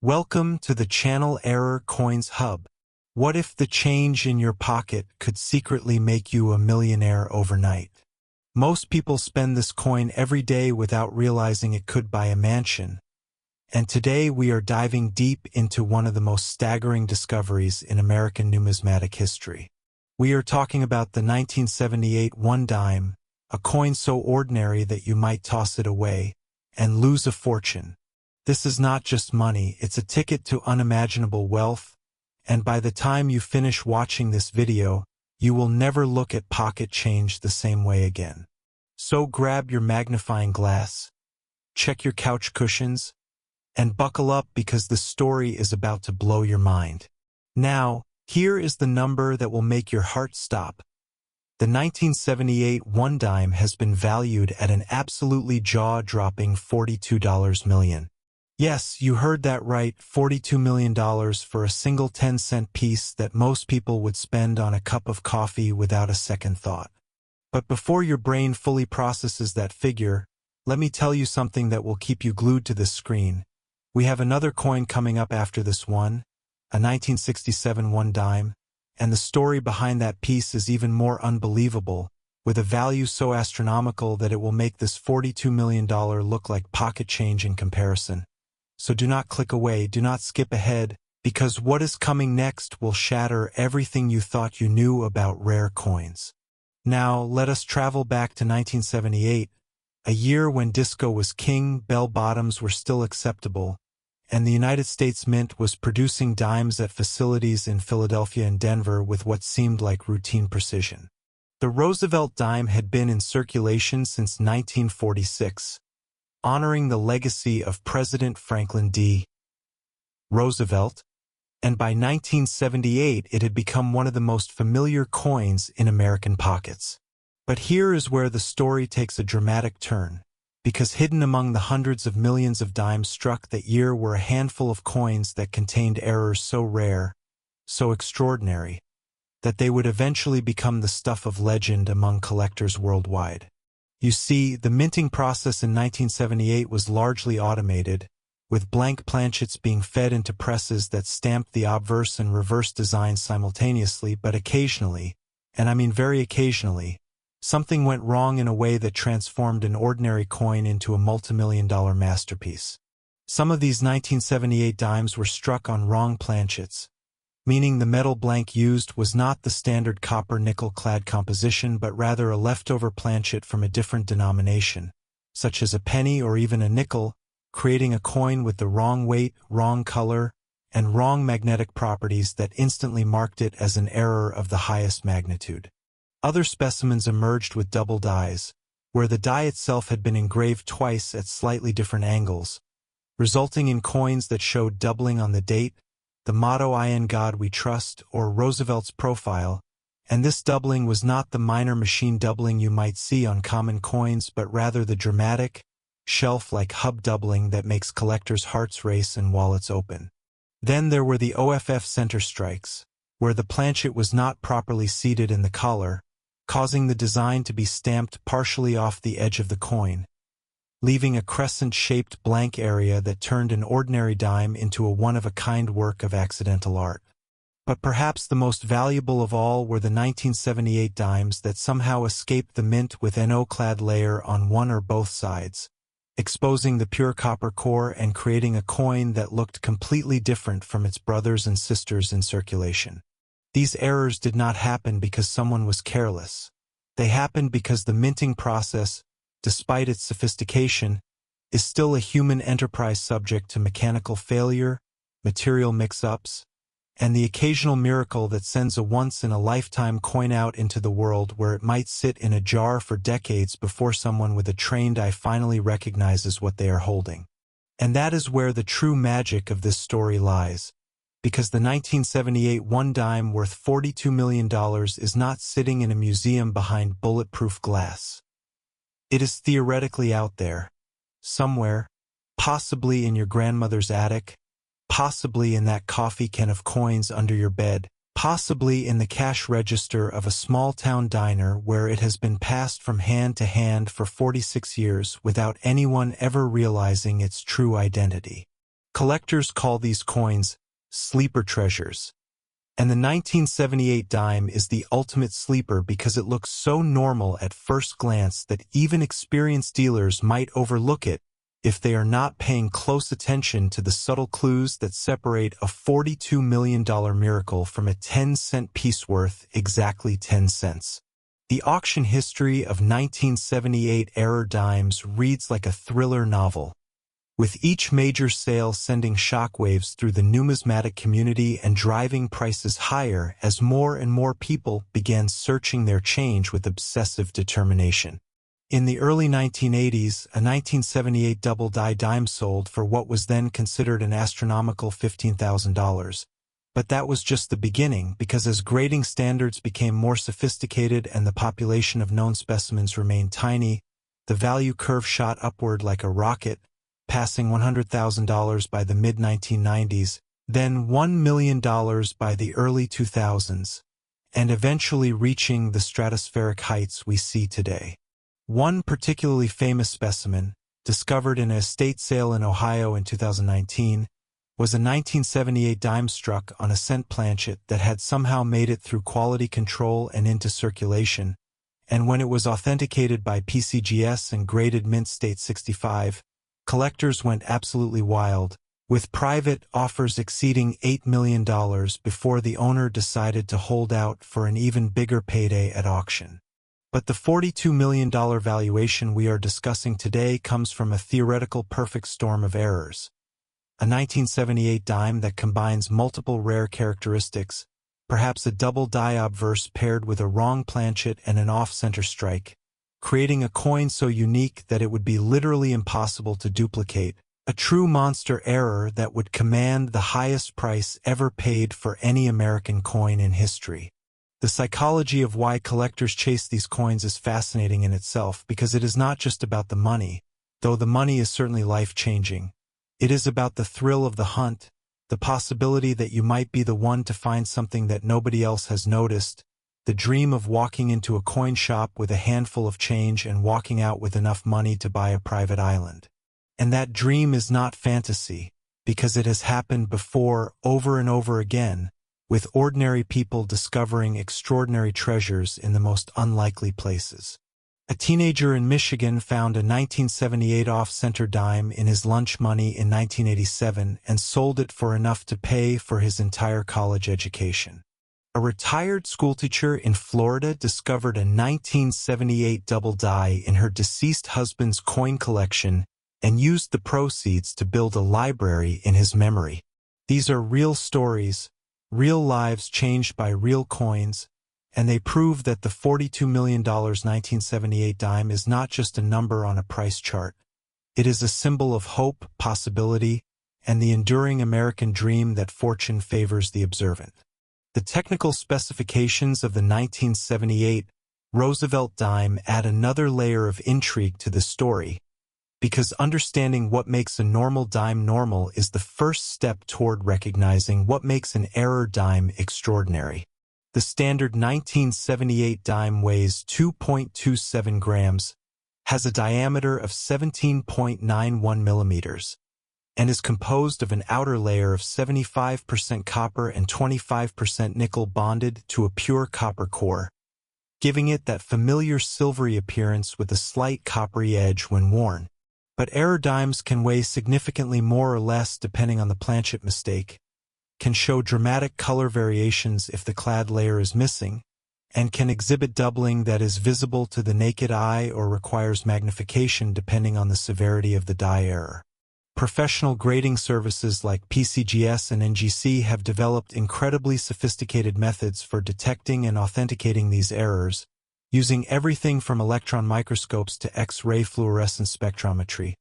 Welcome to the Channel Error Coins Hub. What if the change in your pocket could secretly make you a millionaire overnight? Most people spend this coin every day without realizing it could buy a mansion. And today we are diving deep into one of the most staggering discoveries in American numismatic history. We are talking about the 1978 one dime, a coin so ordinary that you might toss it away and lose a fortune. This is not just money, it's a ticket to unimaginable wealth, and by the time you finish watching this video, you will never look at pocket change the same way again. So grab your magnifying glass, check your couch cushions, and buckle up because the story is about to blow your mind. Now, here is the number that will make your heart stop. The 1978 one dime has been valued at an absolutely jaw-dropping $42 million. Yes, you heard that right, $42 million for a single 10-cent piece that most people would spend on a cup of coffee without a second thought. But before your brain fully processes that figure, let me tell you something that will keep you glued to this screen. We have another coin coming up after this one, a 1967 one dime, and the story behind that piece is even more unbelievable, with a value so astronomical that it will make this $42 million look like pocket change in comparison. So do not click away, do not skip ahead, because what is coming next will shatter everything you thought you knew about rare coins. Now, let us travel back to 1978, a year when disco was king, bell-bottoms were still acceptable, and the United States Mint was producing dimes at facilities in Philadelphia and Denver with what seemed like routine precision. The Roosevelt Dime had been in circulation since 1946, honoring the legacy of President Franklin D. Roosevelt, and by 1978 it had become one of the most familiar coins in American pockets. But here is where the story takes a dramatic turn, because hidden among the hundreds of millions of dimes struck that year were a handful of coins that contained errors so rare, so extraordinary, that they would eventually become the stuff of legend among collectors worldwide. You see, the minting process in 1978 was largely automated, with blank planchets being fed into presses that stamped the obverse and reverse designs simultaneously, but occasionally, and I mean very occasionally, something went wrong in a way that transformed an ordinary coin into a multimillion-dollar masterpiece. Some of these 1978 dimes were struck on wrong planchets, meaning the metal blank used was not the standard copper-nickel-clad composition but rather a leftover planchet from a different denomination, such as a penny or even a nickel, creating a coin with the wrong weight, wrong color, and wrong magnetic properties that instantly marked it as an error of the highest magnitude. Other specimens emerged with double dies, where the die itself had been engraved twice at slightly different angles, resulting in coins that showed doubling on the date, the motto "I in God we trust," or Roosevelt's profile, and this doubling was not the minor machine doubling you might see on common coins but rather the dramatic, shelf-like hub doubling that makes collectors' hearts race and wallets open. Then there were the OFF center strikes, where the planchet was not properly seated in the collar, causing the design to be stamped partially off the edge of the coin, leaving a crescent-shaped blank area that turned an ordinary dime into a one-of-a-kind work of accidental art. But perhaps the most valuable of all were the 1978 dimes that somehow escaped the mint with an NO-clad layer on one or both sides, exposing the pure copper core and creating a coin that looked completely different from its brothers and sisters in circulation. These errors did not happen because someone was careless. They happened because the minting process, despite its sophistication, is still a human enterprise subject to mechanical failure, material mix-ups, and the occasional miracle that sends a once-in-a-lifetime coin out into the world where it might sit in a jar for decades before someone with a trained eye finally recognizes what they are holding. And that is where the true magic of this story lies, because the 1978 one dime worth $42 million is not sitting in a museum behind bulletproof glass. It is theoretically out there, somewhere, possibly in your grandmother's attic, possibly in that coffee can of coins under your bed, possibly in the cash register of a small-town diner where it has been passed from hand to hand for 46 years without anyone ever realizing its true identity. Collectors call these coins sleeper treasures. And the 1978 dime is the ultimate sleeper because it looks so normal at first glance that even experienced dealers might overlook it if they are not paying close attention to the subtle clues that separate a $42 million miracle from a 10-cent piece worth exactly 10 cents. The auction history of 1978 era dimes reads like a thriller novel, with each major sale sending shockwaves through the numismatic community and driving prices higher as more and more people began searching their change with obsessive determination. In the early 1980s, a 1978 double-die dime sold for what was then considered an astronomical $15,000. But that was just the beginning, because as grading standards became more sophisticated and the population of known specimens remained tiny, the value curve shot upward like a rocket, passing $100,000 by the mid-1990s, then $1 million by the early 2000s, and eventually reaching the stratospheric heights we see today. One particularly famous specimen, discovered in an estate sale in Ohio in 2019, was a 1978 dime struck on a cent planchet that had somehow made it through quality control and into circulation, and when it was authenticated by PCGS and graded mint state 65, collectors went absolutely wild, with private offers exceeding $8 million before the owner decided to hold out for an even bigger payday at auction. But the $42 million valuation we are discussing today comes from a theoretical perfect storm of errors. A 1978 dime that combines multiple rare characteristics, perhaps a double die obverse paired with a wrong planchet and an off-center strike, creating a coin so unique that it would be literally impossible to duplicate, a true monster error that would command the highest price ever paid for any American coin in history. The psychology of why collectors chase these coins is fascinating in itself because it is not just about the money, though the money is certainly life-changing. It is about the thrill of the hunt, the possibility that you might be the one to find something that nobody else has noticed, the dream of walking into a coin shop with a handful of change and walking out with enough money to buy a private island. And that dream is not fantasy, because it has happened before over and over again, with ordinary people discovering extraordinary treasures in the most unlikely places. A teenager in Michigan found a 1978 off-center dime in his lunch money in 1987 and sold it for enough to pay for his entire college education. A retired schoolteacher in Florida discovered a 1978 double die in her deceased husband's coin collection and used the proceeds to build a library in his memory. These are real stories, real lives changed by real coins, and they prove that the $42 million 1978 dime is not just a number on a price chart. It is a symbol of hope, possibility, and the enduring American dream that fortune favors the observant. The technical specifications of the 1978 Roosevelt Dime add another layer of intrigue to the story, because understanding what makes a normal dime normal is the first step toward recognizing what makes an error dime extraordinary. The standard 1978 dime weighs 2.27 grams, has a diameter of 17.91 millimeters, and is composed of an outer layer of 75% copper and 25% nickel bonded to a pure copper core, giving it that familiar silvery appearance with a slight coppery edge when worn. But error dimes can weigh significantly more or less depending on the planchet mistake, can show dramatic color variations if the clad layer is missing, and can exhibit doubling that is visible to the naked eye or requires magnification depending on the severity of the die error. Professional grading services like PCGS and NGC have developed incredibly sophisticated methods for detecting and authenticating these errors, using everything from electron microscopes to X-ray fluorescence spectrometry.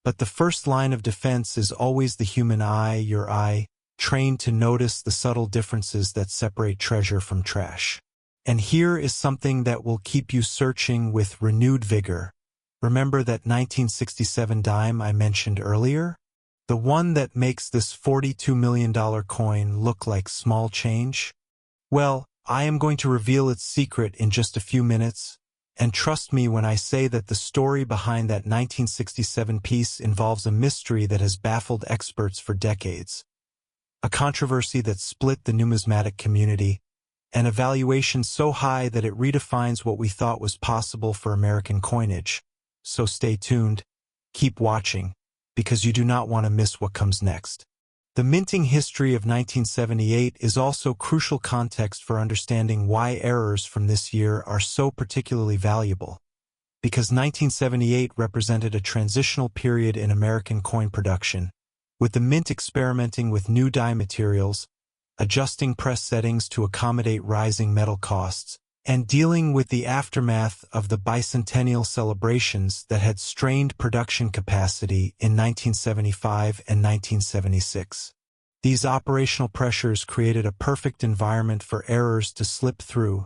But the first line of defense is always the human eye, your eye, trained to notice the subtle differences that separate treasure from trash. And here is something that will keep you searching with renewed vigor. Remember that 1967 dime I mentioned earlier? The one that makes this $42 million coin look like small change? Well, I am going to reveal its secret in just a few minutes, And trust me when I say that the story behind that 1967 piece involves a mystery that has baffled experts for decades. A controversy that split the numismatic community, an evaluation so high that it redefines what we thought was possible for American coinage. So stay tuned, keep watching, because you do not want to miss what comes next. The minting history of 1978 is also crucial context for understanding why errors from this year are so particularly valuable. Because 1978 represented a transitional period in American coin production, with the mint experimenting with new die materials, adjusting press settings to accommodate rising metal costs, and dealing with the aftermath of the bicentennial celebrations that had strained production capacity in 1975 and 1976. These operational pressures created a perfect environment for errors to slip through,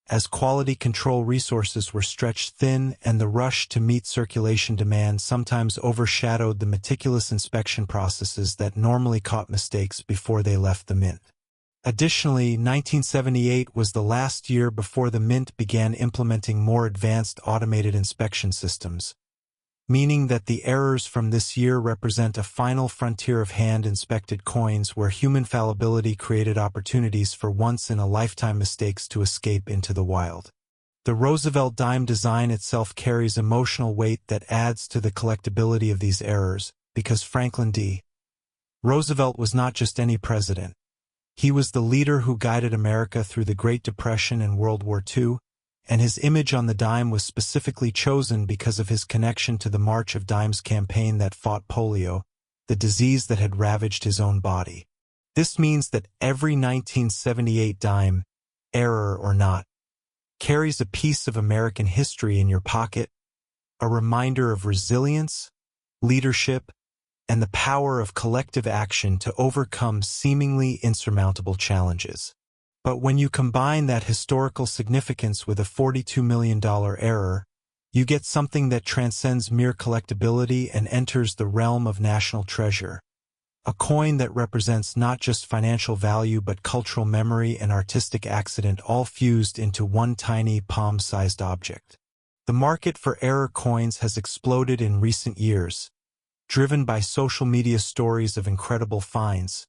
as quality control resources were stretched thin and the rush to meet circulation demand sometimes overshadowed the meticulous inspection processes that normally caught mistakes before they left the mint. Additionally, 1978 was the last year before the mint began implementing more advanced automated inspection systems, meaning that the errors from this year represent a final frontier of hand-inspected coins where human fallibility created opportunities for once-in-a-lifetime mistakes to escape into the wild. The Roosevelt Dime design itself carries emotional weight that adds to the collectability of these errors, because Franklin D. Roosevelt was not just any president. He was the leader who guided America through the Great Depression and World War II, and his image on the dime was specifically chosen because of his connection to the March of Dimes campaign that fought polio, the disease that had ravaged his own body. This means that every 1978 dime, error or not, carries a piece of American history in your pocket, a reminder of resilience, leadership, and the power of collective action to overcome seemingly insurmountable challenges. But when you combine that historical significance with a $42 million error, you get something that transcends mere collectability and enters the realm of national treasure. A coin that represents not just financial value but cultural memory and artistic accident all fused into one tiny palm-sized object. The market for error coins has exploded in recent years, driven by social media stories of incredible finds,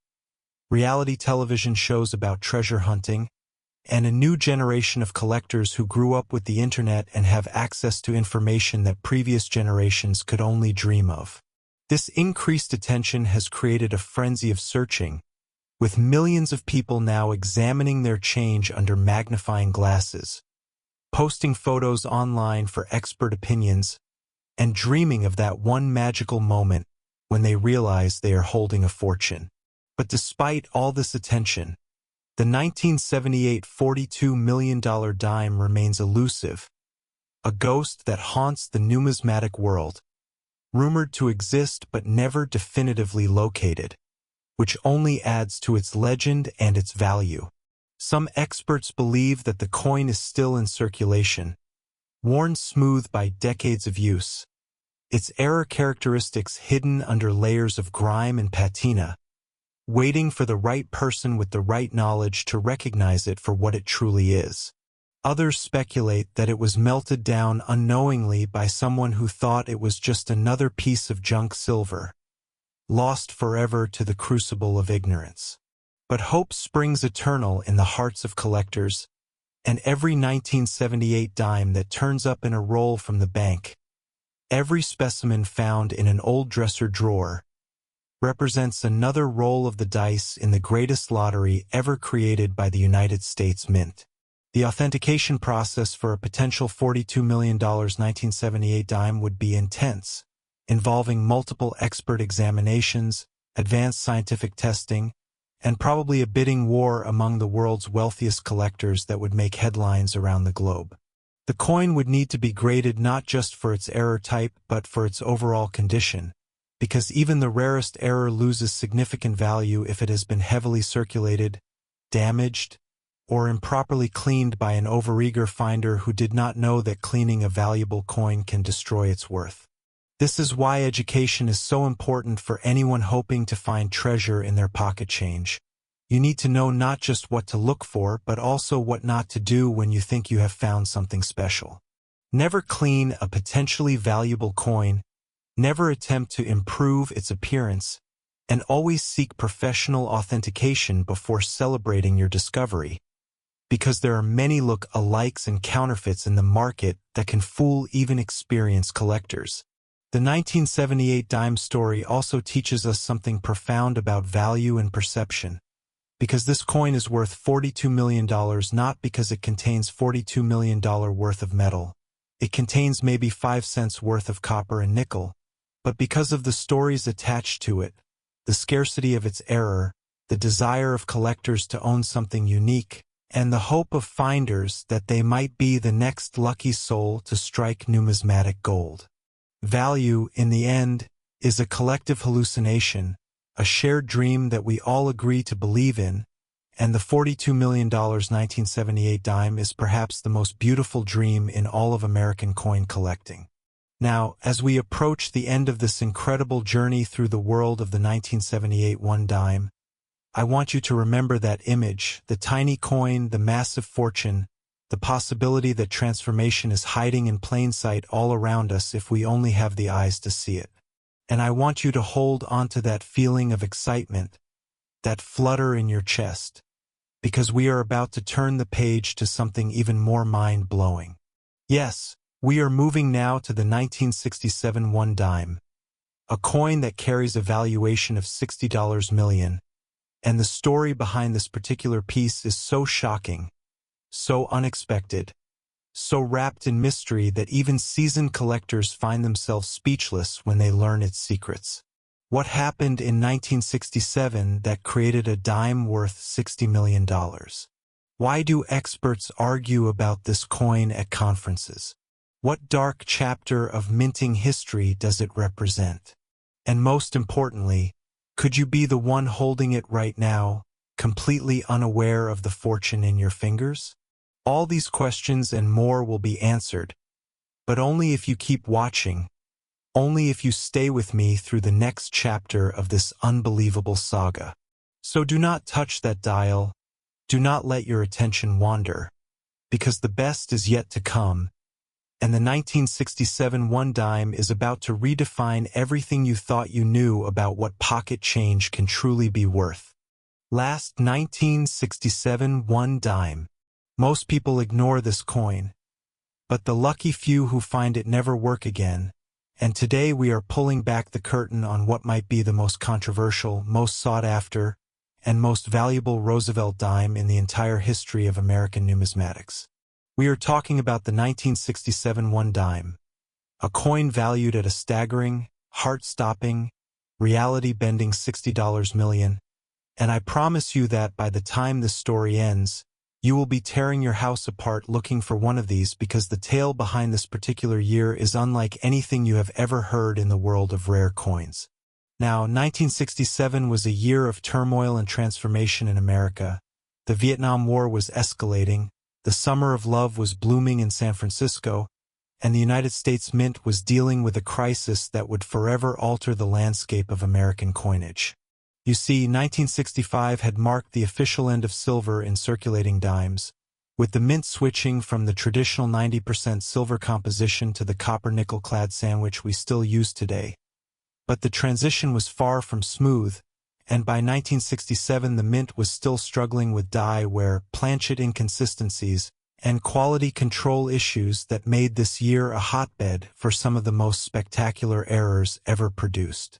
reality television shows about treasure hunting, and a new generation of collectors who grew up with the internet and have access to information that previous generations could only dream of. This increased attention has created a frenzy of searching, with millions of people now examining their change under magnifying glasses, posting photos online for expert opinions, and dreaming of that one magical moment when they realize they are holding a fortune. But despite all this attention, the 1978 $42 million dime remains elusive, a ghost that haunts the numismatic world, rumored to exist but never definitively located, which only adds to its legend and its value. Some experts believe that the coin is still in circulation, worn smooth by decades of use, its error characteristics hidden under layers of grime and patina, waiting for the right person with the right knowledge to recognize it for what it truly is. Others speculate that it was melted down unknowingly by someone who thought it was just another piece of junk silver, lost forever to the crucible of ignorance. But hope springs eternal in the hearts of collectors, and every 1978 dime that turns up in a roll from the bank, every specimen found in an old dresser drawer, represents another roll of the dice in the greatest lottery ever created by the United States Mint. The authentication process for a potential $42 million 1978 dime would be intense, involving multiple expert examinations, advanced scientific testing, and probably a bidding war among the world's wealthiest collectors that would make headlines around the globe. The coin would need to be graded not just for its error type but for its overall condition, because even the rarest error loses significant value if it has been heavily circulated, damaged, or improperly cleaned by an overeager finder who did not know that cleaning a valuable coin can destroy its worth. This is why education is so important for anyone hoping to find treasure in their pocket change. You need to know not just what to look for, but also what not to do when you think you have found something special. Never clean a potentially valuable coin, never attempt to improve its appearance, and always seek professional authentication before celebrating your discovery. Because there are many look-alikes and counterfeits in the market that can fool even experienced collectors. The 1978 dime story also teaches us something profound about value and perception. Because this coin is worth $42 million not because it contains $42 million worth of metal. It contains maybe 5 cents worth of copper and nickel, but because of the stories attached to it, the scarcity of its error, the desire of collectors to own something unique, and the hope of finders that they might be the next lucky soul to strike numismatic gold. Value, in the end, is a collective hallucination, a shared dream that we all agree to believe in, and the $42 million 1978 dime is perhaps the most beautiful dream in all of American coin collecting. Now, as we approach the end of this incredible journey through the world of the 1978 one dime, I want you to remember that image, the tiny coin, the massive fortune, the possibility that transformation is hiding in plain sight all around us if we only have the eyes to see it. And I want you to hold onto that feeling of excitement, that flutter in your chest, because we are about to turn the page to something even more mind-blowing. Yes, we are moving now to the 1967 one dime, a coin that carries a valuation of $60 million, and the story behind this particular piece is so shocking, so unexpected, so wrapped in mystery that even seasoned collectors find themselves speechless when they learn its secrets. What happened in 1967 that created a dime worth $60 million? Why do experts argue about this coin at conferences? What dark chapter of minting history does it represent? And most importantly, could you be the one holding it right now, completely unaware of the fortune in your fingers? All these questions and more will be answered, but only if you keep watching, only if you stay with me through the next chapter of this unbelievable saga. So do not touch that dial, do not let your attention wander, because the best is yet to come, and the 1967 one dime is about to redefine everything you thought you knew about what pocket change can truly be worth. Last 1967 one dime. Most people ignore this coin, but the lucky few who find it never work again, and today we are pulling back the curtain on what might be the most controversial, most sought after, and most valuable Roosevelt dime in the entire history of American numismatics. We are talking about the 1967 one dime, a coin valued at a staggering, heart-stopping, reality-bending $60 million, and I promise you that by the time this story ends, you will be tearing your house apart looking for one of these because the tale behind this particular year is unlike anything you have ever heard in the world of rare coins. Now, 1967 was a year of turmoil and transformation in America. The Vietnam War was escalating, the summer of love was blooming in San Francisco, and the United States Mint was dealing with a crisis that would forever alter the landscape of American coinage. You see, 1965 had marked the official end of silver in circulating dimes, with the mint switching from the traditional 90% silver composition to the copper-nickel-clad sandwich we still use today. But the transition was far from smooth, and by 1967 the mint was still struggling with die wear, planchet inconsistencies, and quality control issues that made this year a hotbed for some of the most spectacular errors ever produced.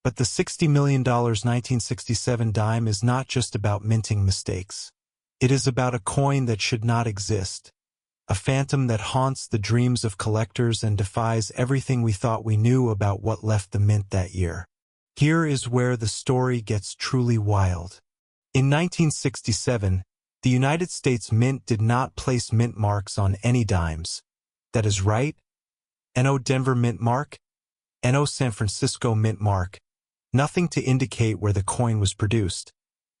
But the $60 million 1967 dime is not just about minting mistakes. It is about a coin that should not exist, a phantom that haunts the dreams of collectors and defies everything we thought we knew about what left the mint that year. Here is where the story gets truly wild. In 1967, the United States Mint did not place mint marks on any dimes. That is right. No Denver mint mark, no San Francisco mint mark. Nothing to indicate where the coin was produced,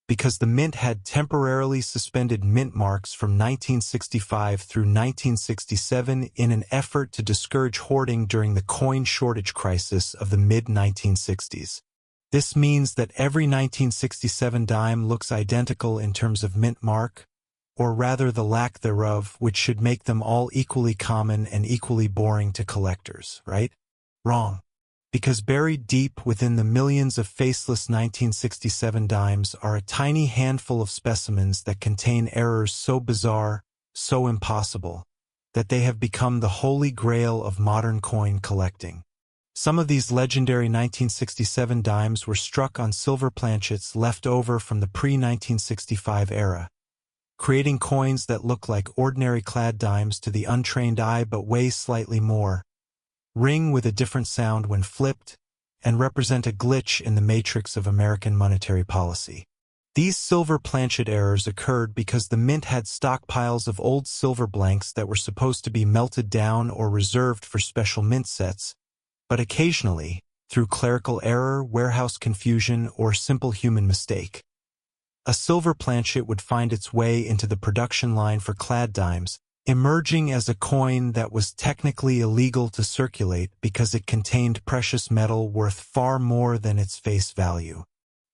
because the mint had temporarily suspended mint marks from 1965 through 1967 in an effort to discourage hoarding during the coin shortage crisis of the mid-1960s. This means that every 1967 dime looks identical in terms of mint mark, or rather the lack thereof, which should make them all equally common and equally boring to collectors, right? Wrong. Because buried deep within the millions of faceless 1967 dimes are a tiny handful of specimens that contain errors so bizarre, so impossible, that they have become the holy grail of modern coin collecting. Some of these legendary 1967 dimes were struck on silver planchets left over from the pre-1965 era, creating coins that look like ordinary clad dimes to the untrained eye but weigh slightly more, ring with a different sound when flipped, and represent a glitch in the matrix of American monetary policy. These silver planchet errors occurred because the mint had stockpiles of old silver blanks that were supposed to be melted down or reserved for special mint sets, but occasionally, through clerical error, warehouse confusion, or simple human mistake, a silver planchet would find its way into the production line for clad dimes, emerging as a coin that was technically illegal to circulate because it contained precious metal worth far more than its face value.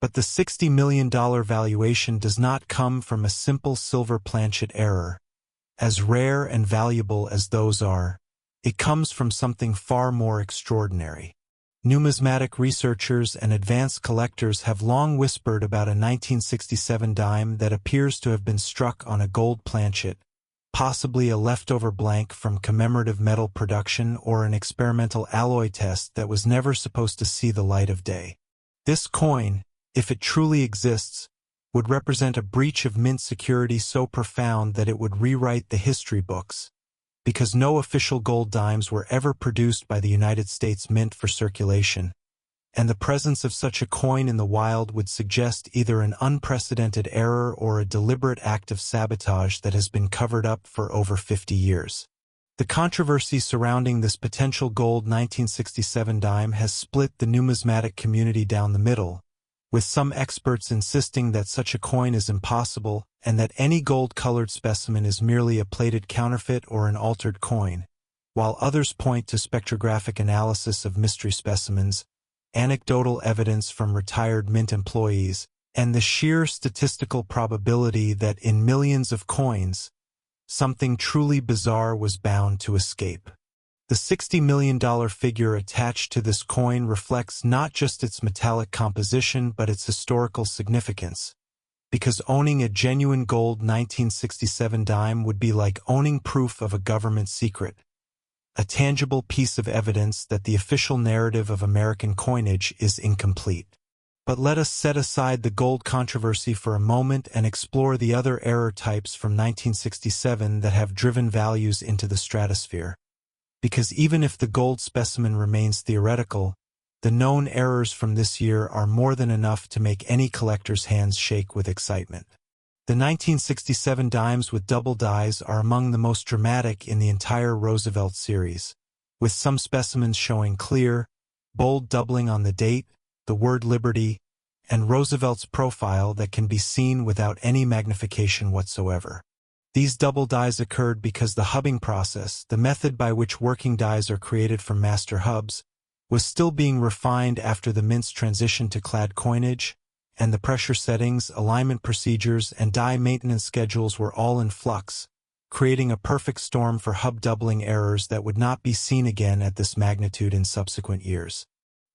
But the $60 million valuation does not come from a simple silver planchet error. As rare and valuable as those are, it comes from something far more extraordinary. Numismatic researchers and advanced collectors have long whispered about a 1967 dime that appears to have been struck on a gold planchet, possibly a leftover blank from commemorative metal production or an experimental alloy test that was never supposed to see the light of day. This coin, if it truly exists, would represent a breach of mint security so profound that it would rewrite the history books, because no official gold dimes were ever produced by the United States Mint for circulation, and the presence of such a coin in the wild would suggest either an unprecedented error or a deliberate act of sabotage that has been covered up for over 50 years. The controversy surrounding this potential gold 1967 dime has split the numismatic community down the middle, with some experts insisting that such a coin is impossible and that any gold-colored specimen is merely a plated counterfeit or an altered coin, while others point to spectrographic analysis of mystery specimens, anecdotal evidence from retired mint employees, and the sheer statistical probability that in millions of coins, something truly bizarre was bound to escape. The $60 million figure attached to this coin reflects not just its metallic composition but its historical significance, because owning a genuine gold 1967 dime would be like owning proof of a government secret, a tangible piece of evidence that the official narrative of American coinage is incomplete. But let us set aside the gold controversy for a moment and explore the other error types from 1967 that have driven values into the stratosphere. Because even if the gold specimen remains theoretical, the known errors from this year are more than enough to make any collector's hands shake with excitement. The 1967 dimes with double dies are among the most dramatic in the entire Roosevelt series, with some specimens showing clear, bold doubling on the date, the word Liberty, and Roosevelt's profile that can be seen without any magnification whatsoever. These double dies occurred because the hubbing process, the method by which working dies are created from master hubs, was still being refined after the mint's transition to clad coinage, and the pressure settings, alignment procedures, and die maintenance schedules were all in flux, creating a perfect storm for hub doubling errors that would not be seen again at this magnitude in subsequent years.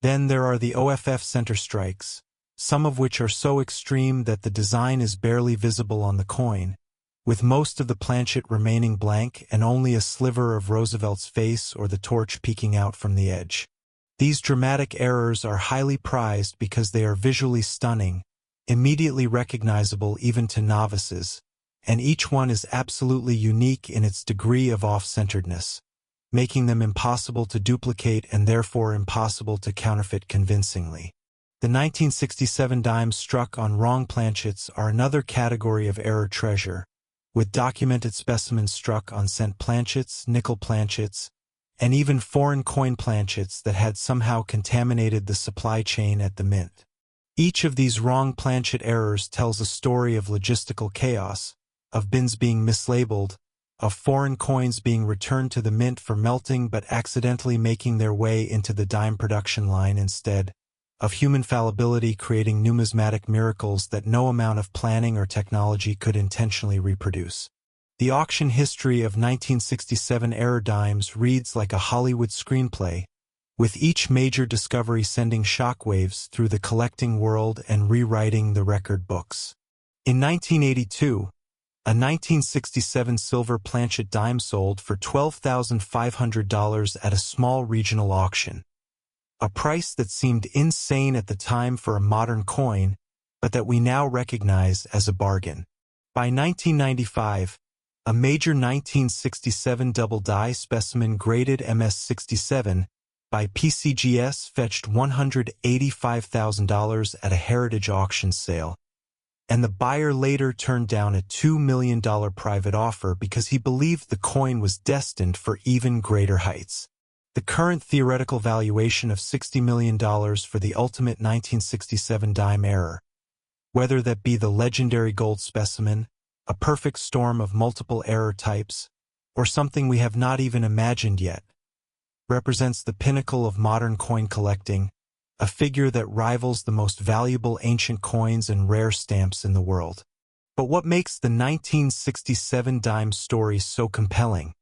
Then there are the OFF center strikes, some of which are so extreme that the design is barely visible on the coin, with most of the planchet remaining blank and only a sliver of Roosevelt's face or the torch peeking out from the edge. These dramatic errors are highly prized because they are visually stunning, immediately recognizable even to novices, and each one is absolutely unique in its degree of off-centeredness, making them impossible to duplicate and therefore impossible to counterfeit convincingly. The 1967 dimes struck on wrong planchets are another category of error treasure, with documented specimens struck on cent planchets, nickel planchets, and even foreign coin planchets that had somehow contaminated the supply chain at the mint. Each of these wrong planchet errors tells a story of logistical chaos, of bins being mislabeled, of foreign coins being returned to the mint for melting but accidentally making their way into the dime production line instead, of human fallibility creating numismatic miracles that no amount of planning or technology could intentionally reproduce. The auction history of 1967 error dimes reads like a Hollywood screenplay, with each major discovery sending shockwaves through the collecting world and rewriting the record books. In 1982, a 1967 silver planchet dime sold for $12,500 at a small regional auction. A price that seemed insane at the time for a modern coin, but that we now recognize as a bargain. By 1995, a major 1967 double die specimen graded MS-67 by PCGS fetched $185,000 at a heritage auction sale, and the buyer later turned down a $2 million private offer because he believed the coin was destined for even greater heights. The current theoretical valuation of $60 million for the ultimate 1967 dime error, whether that be the legendary gold specimen, a perfect storm of multiple error types, or something we have not even imagined yet, represents the pinnacle of modern coin collecting, a figure that rivals the most valuable ancient coins and rare stamps in the world. But what makes the 1967 dime story so compelling,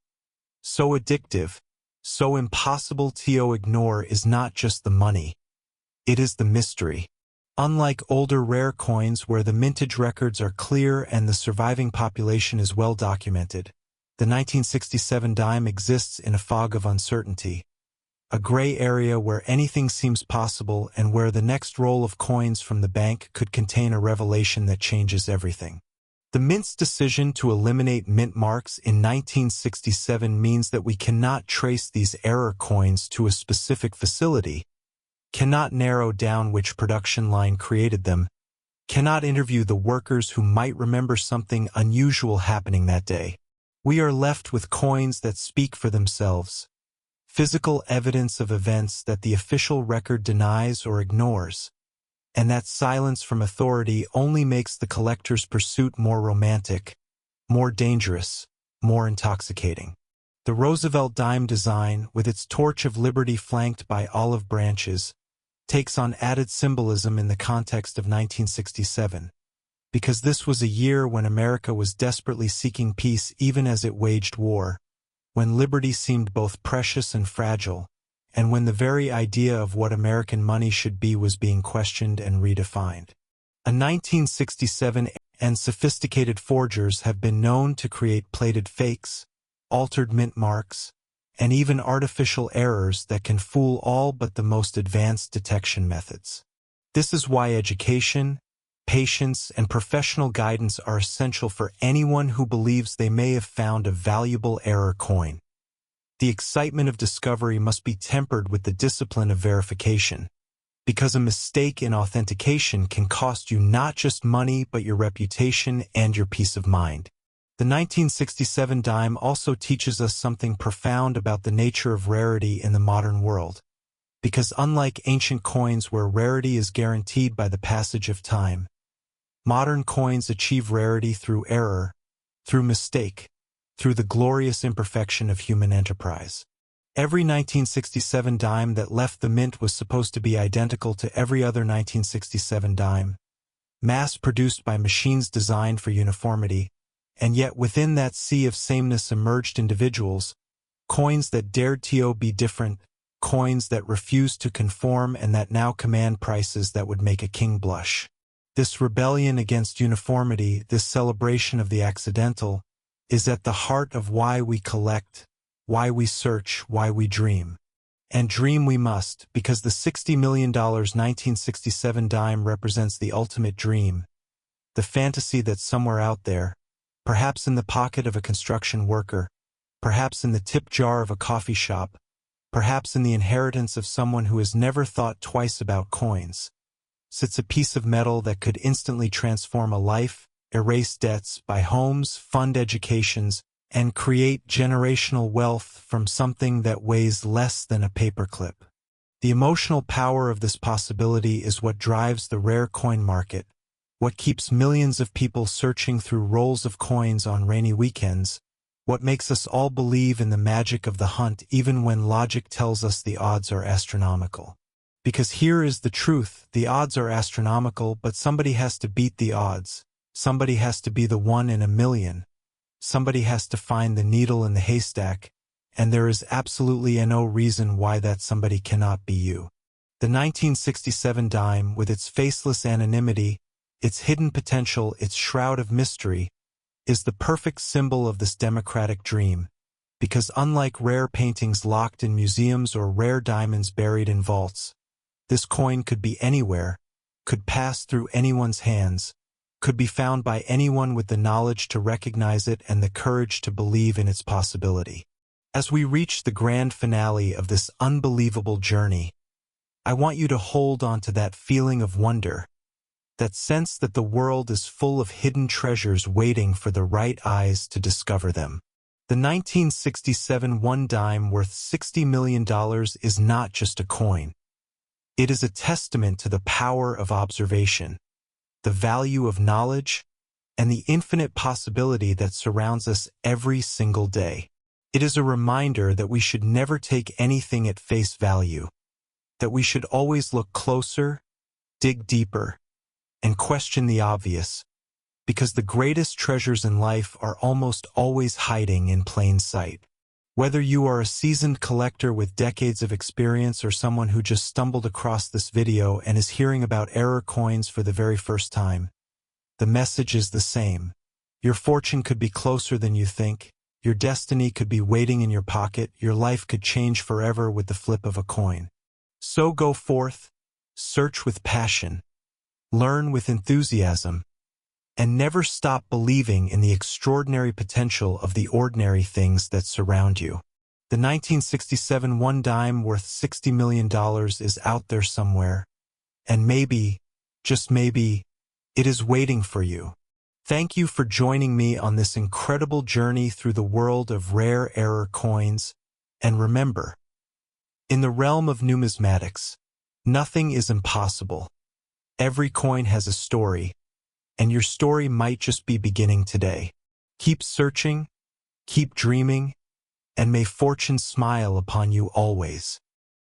so addictive, so impossible to ignore is not just the money. It is the mystery. Unlike older rare coins where the mintage records are clear and the surviving population is well documented, the 1967 dime exists in a fog of uncertainty, a gray area where anything seems possible and where the next roll of coins from the bank could contain a revelation that changes everything. The Mint's decision to eliminate mint marks in 1967 means that we cannot trace these error coins to a specific facility, cannot narrow down which production line created them, cannot interview the workers who might remember something unusual happening that day. We are left with coins that speak for themselves, physical evidence of events that the official record denies or ignores, and that silence from authority only makes the collector's pursuit more romantic, more dangerous, more intoxicating. The Roosevelt Dime design, with its torch of liberty flanked by olive branches, takes on added symbolism in the context of 1967. Because this was a year when America was desperately seeking peace even as it waged war, when liberty seemed both precious and fragile, and when the very idea of what American money should be was being questioned and redefined. A 1967 and sophisticated forgers have been known to create plated fakes, altered mint marks, and even artificial errors that can fool all but the most advanced detection methods. This is why education, patience, and professional guidance are essential for anyone who believes they may have found a valuable error coin. The excitement of discovery must be tempered with the discipline of verification, because a mistake in authentication can cost you not just money but your reputation and your peace of mind. The 1967 dime also teaches us something profound about the nature of rarity in the modern world, because unlike ancient coins where rarity is guaranteed by the passage of time, modern coins achieve rarity through error, through mistake, through the glorious imperfection of human enterprise. Every 1967 dime that left the mint was supposed to be identical to every other 1967 dime, mass-produced by machines designed for uniformity, and yet within that sea of sameness emerged individuals, coins that dared to be different, coins that refused to conform and that now command prices that would make a king blush. This rebellion against uniformity, this celebration of the accidental, is at the heart of why we collect, why we search, why we dream. And dream we must, because the $60 million 1967 dime represents the ultimate dream, the fantasy that somewhere out there, perhaps in the pocket of a construction worker, perhaps in the tip jar of a coffee shop, perhaps in the inheritance of someone who has never thought twice about coins, sits a piece of metal that could instantly transform a life, erase debts, buy homes, fund educations, and create generational wealth from something that weighs less than a paperclip. The emotional power of this possibility is what drives the rare coin market, what keeps millions of people searching through rolls of coins on rainy weekends, what makes us all believe in the magic of the hunt even when logic tells us the odds are astronomical. Because here is the truth, the odds are astronomical, but somebody has to beat the odds. Somebody has to be the 1 in a million. Somebody has to find the needle in the haystack, and there is absolutely no reason why that somebody cannot be you. The 1967 dime, with its faceless anonymity, its hidden potential, its shroud of mystery, is the perfect symbol of this democratic dream, because unlike rare paintings locked in museums or rare diamonds buried in vaults, this coin could be anywhere, could pass through anyone's hands, could be found by anyone with the knowledge to recognize it and the courage to believe in its possibility. As we reach the grand finale of this unbelievable journey, I want you to hold on to that feeling of wonder, that sense that the world is full of hidden treasures waiting for the right eyes to discover them. The 1967 one dime worth $60 million is not just a coin. It is a testament to the power of observation, the value of knowledge, and the infinite possibility that surrounds us every single day. It is a reminder that we should never take anything at face value, that we should always look closer, dig deeper, and question the obvious, because the greatest treasures in life are almost always hiding in plain sight. Whether you are a seasoned collector with decades of experience or someone who just stumbled across this video and is hearing about error coins for the very first time, the message is the same. Your fortune could be closer than you think. Your destiny could be waiting in your pocket. Your life could change forever with the flip of a coin. So go forth, search with passion, learn with enthusiasm, and never stop believing in the extraordinary potential of the ordinary things that surround you. The 1967 one dime worth $60 million is out there somewhere, and maybe, just maybe, it is waiting for you. Thank you for joining me on this incredible journey through the world of rare error coins, and remember, in the realm of numismatics, nothing is impossible. Every coin has a story, and your story might just be beginning today. Keep searching, keep dreaming, and may fortune smile upon you always.